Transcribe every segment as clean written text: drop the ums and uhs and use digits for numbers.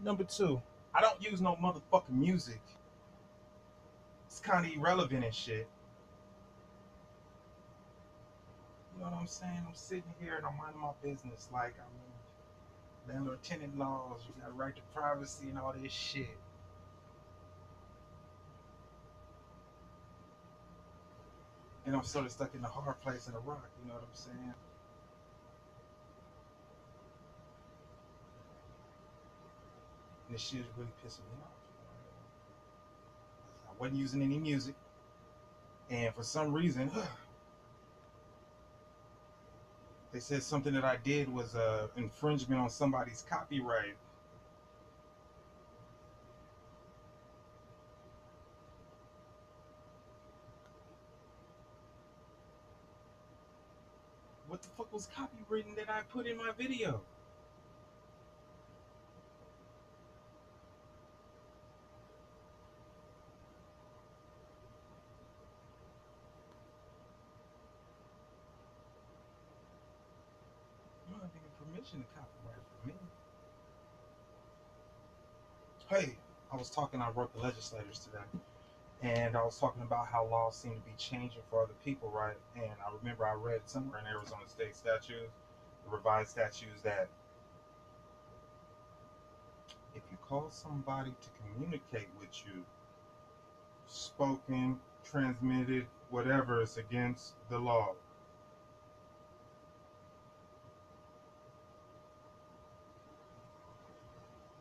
Number two, I don't use no motherfucking music. It's kind of irrelevant and shit. You know what I'm saying? I'm sitting here and I'm minding my business like I'm in landlord tenant laws. You got a right to privacy and all this shit. And I'm sort of stuck in the hard place in a rock. You know what I'm saying? And this shit is really pissing me off. I wasn't using any music, and for some reason, they said something that I did was infringement on somebody's copyright. What the fuck was copywritten that I put in my video? You don't have any permission to copyright for me. Hey, I wrote the legislators today, and I was talking about how laws seem to be changing for other people, right? And I remember I read somewhere in Arizona state statutes, the revised statutes, that if you call somebody to communicate with you, spoken, transmitted, whatever, is against the law.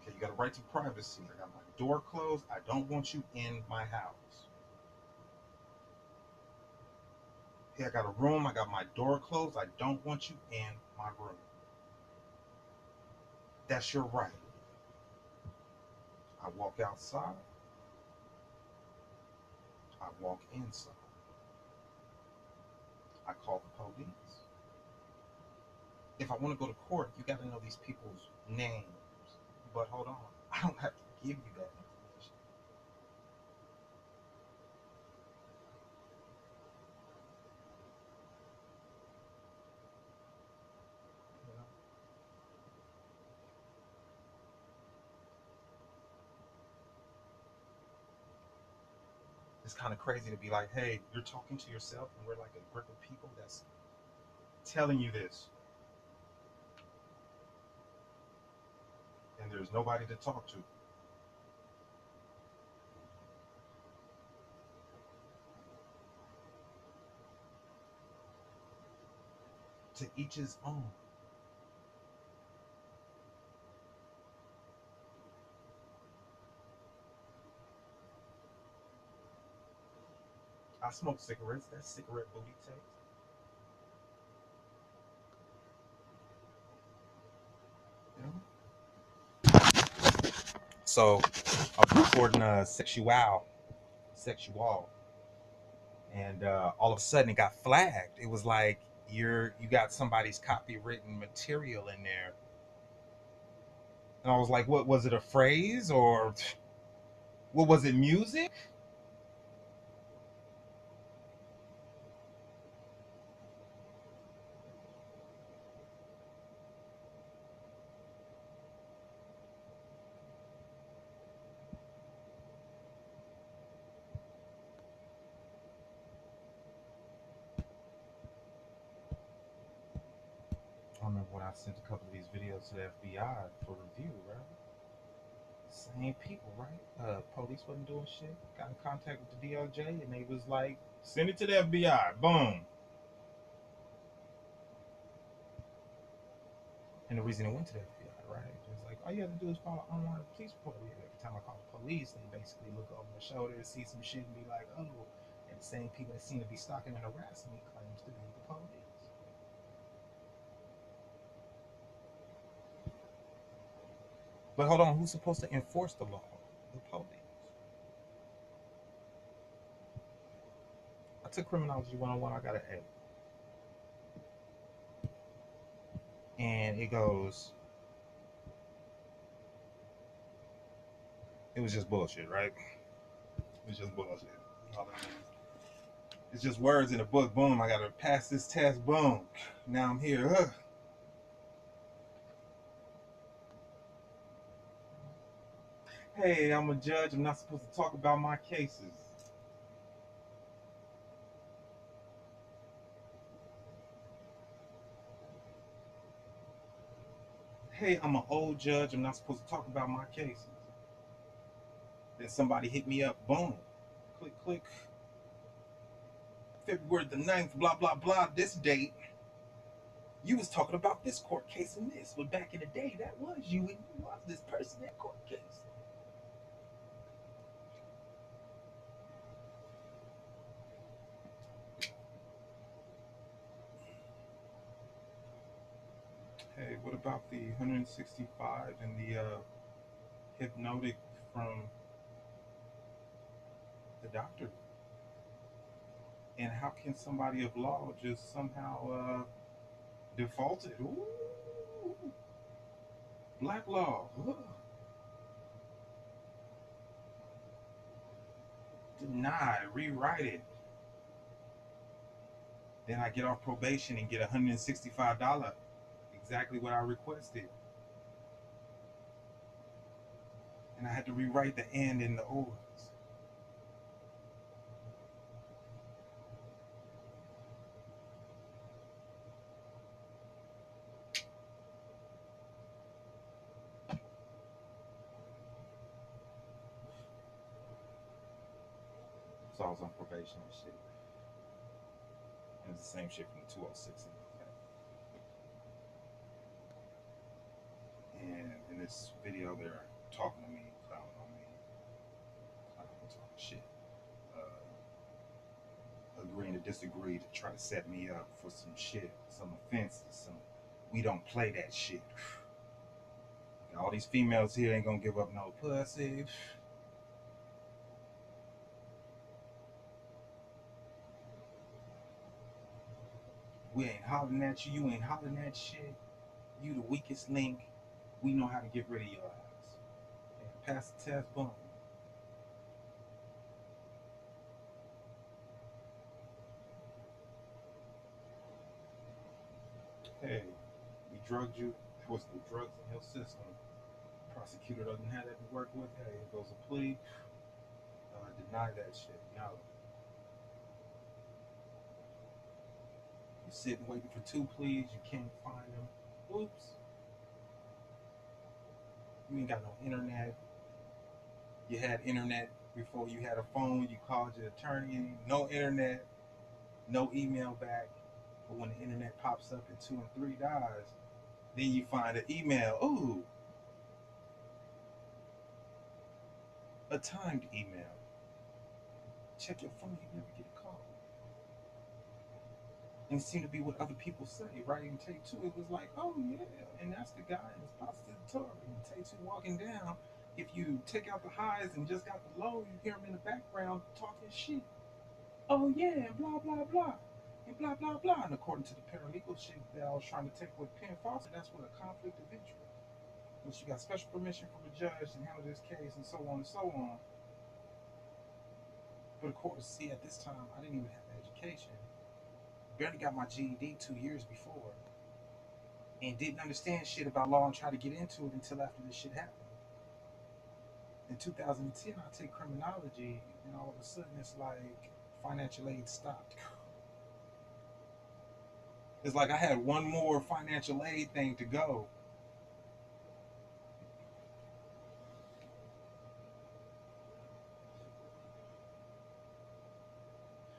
Okay, you got a right to privacy. I got my door closed. I don't want you in my house. Hey, I got a room. I got my door closed. I don't want you in my room. That's your right. I walk outside. I walk inside. I call the police. If I want to go to court, you got to know these people's names. But hold on, I don't have to give you that information. You know? It's kind of crazy to be like, hey, you're talking to yourself, and we're like a group of people that's telling you this, and there's nobody to talk to. To each his own. I smoke cigarettes. That's cigarette booty taste. You know? So I was recording sexual, and all of a sudden it got flagged. It was like you got somebody's copywritten material in there, and I was like, what was it, a phrase, or what was it, music? I remember when I sent a couple of these videos to the FBI for review, right? Same people, right? Police wasn't doing shit. Got in contact with the DOJ, and they was like, send it to the FBI. Boom. And the reason it went to the FBI, right? It was like, all you have to do is file an online police report. Every time I call the police, they basically look over my shoulder, see some shit, and be like, oh. And the same people that seem to be stalking and harassing me claims to be the police. But hold on, who's supposed to enforce the law? The police. I took criminology 101. I got an A. And it goes, it was just bullshit, right? It was just bullshit. All it is. It's just words in a book. Boom, I gotta pass this test. Boom. Now I'm here. Hey, I'm a judge. I'm not supposed to talk about my cases. Hey, I'm an old judge. I'm not supposed to talk about my cases. Then somebody hit me up. Boom. Click, click. February the 9th, blah, blah, blah. This date. You was talking about this court case and this. But back in the day, that was you. And you was this person, that court case. Hey, what about the 165 and the hypnotic from the doctor? And how can somebody of law just somehow defaulted? Ooh, black law. Ugh. Denied. Rewrite it. Then I get off probation and get $165. Exactly what I requested. And I had to rewrite the and and the ors. So I was on probation and shit. And it's the same shit from the 206 and all that. And in this video, they're talking to me, clowning on me, talking shit, agreeing to disagree to try to set me up for some shit, some offenses, some we don't play that shit. All these females here ain't gonna give up no pussy. We ain't hollering at you. You ain't hollering at shit. You the weakest link. We know how to get rid of your ass. And pass the test, boom. Hey, we drugged you. There was no drugs in your system. Prosecutor doesn't have that to work with. Hey, it goes a plea. Deny that shit. No. You sitting waiting for two pleas. You can't find them. Oops. You ain't got no internet. You had internet before you had a phone. You called your attorney. No internet. No email back. But when the internet pops up in 2 and 3 days, then you find an email. Ooh, a timed email. Check your phone. You never get a call. And it seemed to be what other people say. Right in take two, it was like, oh yeah, and that's the guy in his prostitutory. And take two walking down. If you take out the highs and just got the low, you hear him in the background talking shit. Oh yeah, and blah blah blah. And blah blah blah. And according to the paralegal shit that I was trying to take with Penn Foster, that's what a conflict of interest. Which you got special permission from the judge to handle this case and so on and so on. But of course, see, at this time, I didn't even have the education. Barely got my GED 2 years before, and didn't understand shit about law and try to get into it until after this shit happened. In 2010, I take criminology, and all of a sudden, it's like financial aid stopped. It's like I had one more financial aid thing to go.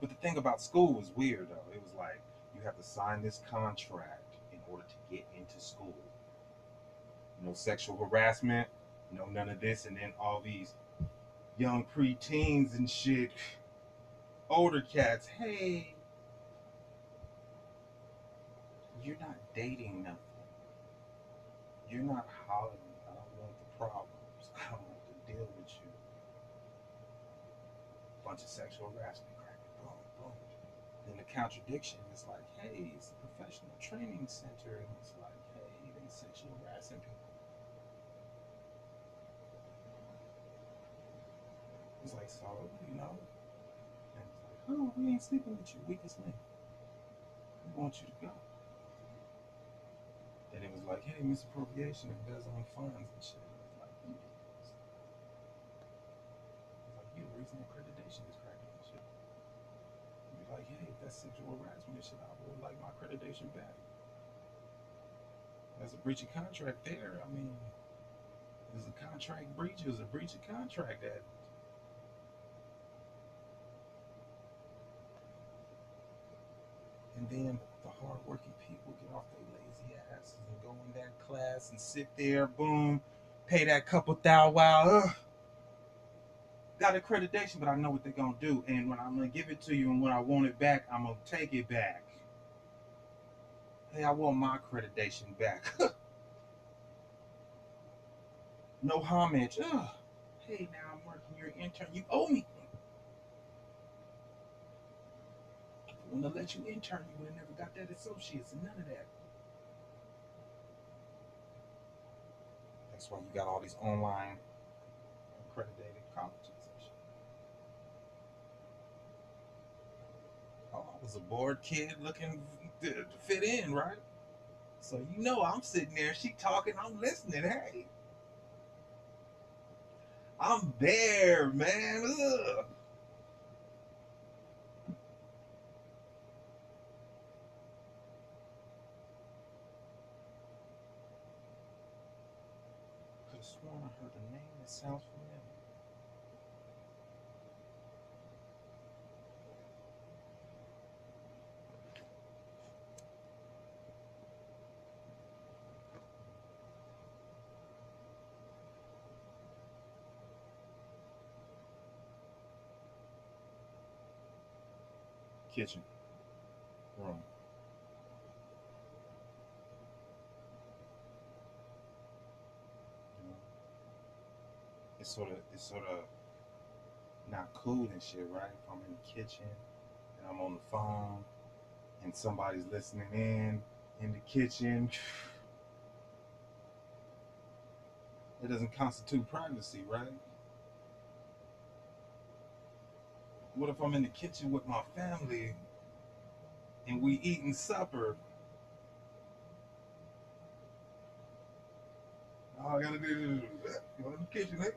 But the thing about school was weird, though. It was like you have to sign this contract in order to get into school. No sexual harassment, no none of this, and then all these young preteens and shit, older cats. Hey, you're not dating nothing. You're not hollering. I don't want the problems. I don't want to deal with you. Bunch of sexual harassment, crack it, boom, boom. Then the contradiction is like, hey, it's a professional training center, and it's like, hey, they sexual harassing people. It's like, so, you know, and it's like, oh, we ain't sleeping with you, weakest link. We want you to go. Then it was like, hey, misappropriation, embezzling funds and shit. It was like, my accreditation is cracking and shit. Be like, hey, if that's sexual harassment and shit, I would like my accreditation back. That's a breach of contract there. I mean, there's a contract breach. It was a breach of contract. That and then the hardworking people get off their lazy asses and go in that class and sit there, boom, pay that couple thou wow. Got accreditation, but I know what they're gonna do. And when I'm gonna give it to you, and when I want it back, I'm gonna take it back. Hey, I want my accreditation back. No homage. Ugh. Hey, now I'm working your intern. You owe me. When I let you intern, you would have never got that associates and none of that. That's why you got all these online accredited colleges and shit. Oh, I was a bored kid looking to fit in, right? So you know I'm sitting there, she talking, I'm listening. Hey, I'm there, man. Ugh. Could have sworn I heard a name that sounds familiar. Kitchen room. You know, it's sort of not cool and shit, right? If I'm in the kitchen and I'm on the phone and somebody's listening in the kitchen, it doesn't constitute privacy, right? What if I'm in the kitchen with my family and we eating supper? All I gotta do is go in the kitchen. Hey.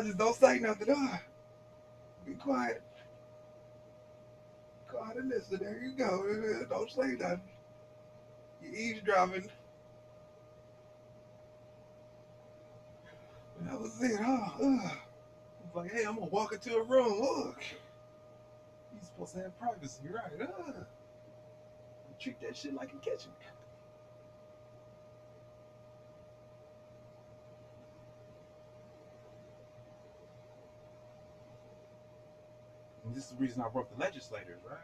Just don't say nothing. Be quiet. Quiet and listen. There you go. Don't say nothing. You eavesdropping. And that was it. It's like, hey, I'm gonna walk into a room. Look, you supposed to have privacy, right? Treat that shit like a kitchen. And this is the reason I brought the legislators, right?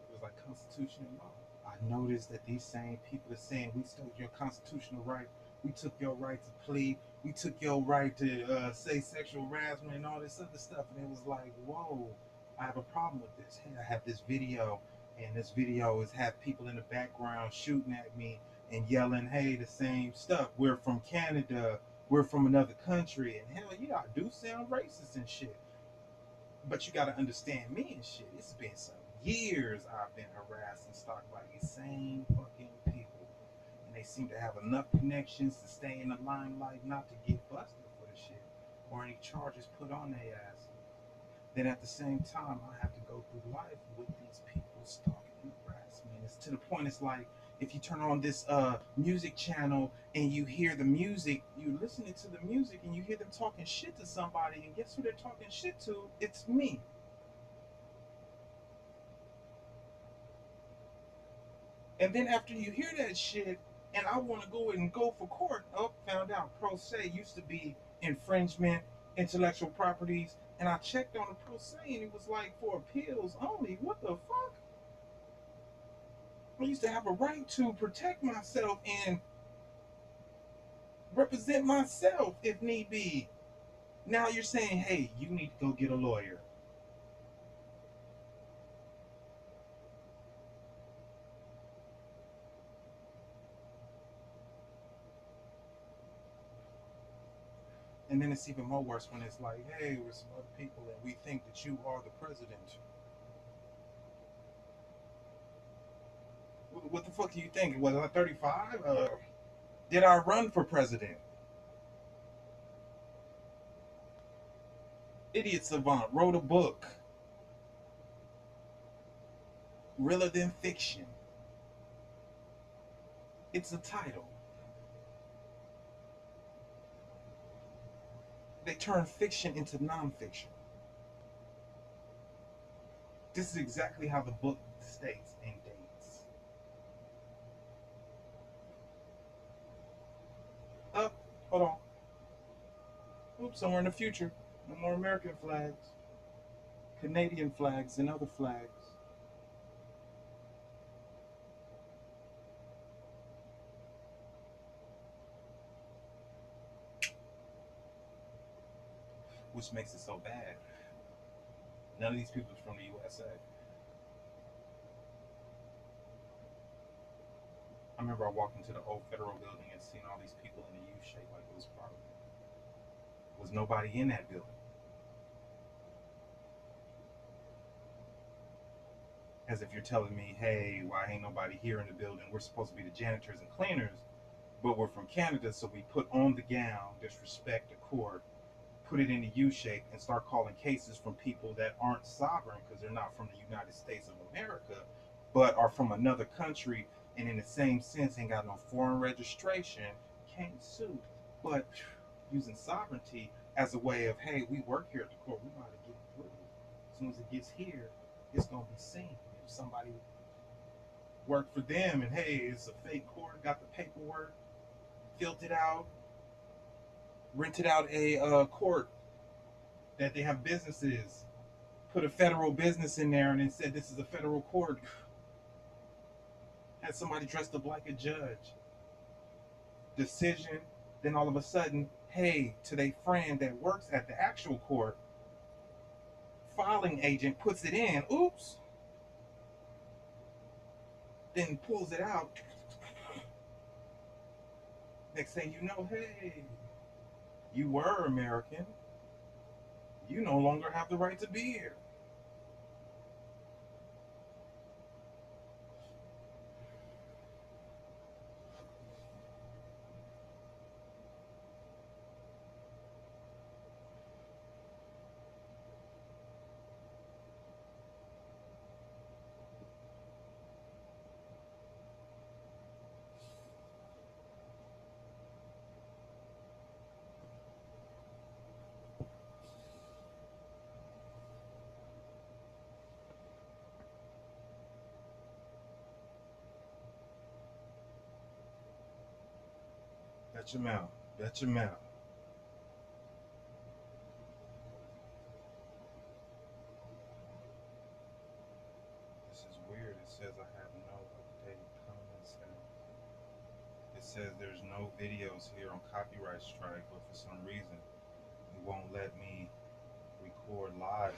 It was like constitutional law. I noticed that these same people are saying we stole your constitutional right. We took your right to plead. We took your right to say sexual harassment and all this other stuff. And it was like, whoa, I have a problem with this. Hey, I have this video, and this video is have people in the background shooting at me and yelling, hey, the same stuff. We're from Canada. We're from another country. And hell yeah, I do sound racist and shit. But you got to understand me and shit. It's been some years I've been harassed and stalked by these same fucking people, and they seem to have enough connections to stay in the limelight, not to get busted for the shit or any charges put on their ass. Then at the same time, I have to go through life with these people stalking and harassing me. And it's to the point. It's like if you turn on this music channel and you hear the music, you listening to the music and you hear them talking shit to somebody, and guess who they're talking shit to? It's me. And then after you hear that shit, and I want to go and go for court, oh, found out pro se used to be infringement, intellectual properties, and I checked on the pro se, and it was like for appeals only. What the fuck? I used to have a right to protect myself and represent myself if need be. Now you're saying, hey, you need to go get a lawyer. And then it's even more worse when it's like, hey, we're some other people and we think that you are the president. What the fuck do you think? Was I 35? Did I run for president? Idiot Savant wrote a book, Realer Than Fiction. It's a title. They turn fiction into nonfiction. This is exactly how the book states and dates. Up, hold on. Oops, somewhere in the future. No more American flags, Canadian flags, and other flags. Which makes it so bad. None of these people are from the USA. I remember I walked into the old federal building and seeing all these people in a U shape like it was Parliament. Was nobody in that building? As if you're telling me, hey, why ain't nobody here in the building? We're supposed to be the janitors and cleaners, but we're from Canada, so we put on the gown, disrespect the court, put it in a U shape, and start calling cases from people that aren't sovereign because they're not from the United States of America, but are from another country and in the same sense ain't got no foreign registration, can't sue. But using sovereignty as a way of, hey, we work here at the court, we know how to get through. As soon as it gets here, it's gonna be seen. If somebody worked for them and hey, it's a fake court, got the paperwork, filled it out, rented out a court that they have businesses, put a federal business in there and then said this is a federal court, had somebody dressed up like a judge, decision, then all of a sudden, hey, to their friend that works at the actual court, filing agent puts it in, oops, then pulls it out. Next thing you know, hey, you were American. You no longer have the right to be here. Bet your mouth. Bet your mouth. This is weird. It says I have no updated comments. It says there's no videos here on copyright strike, but for some reason it won't let me record live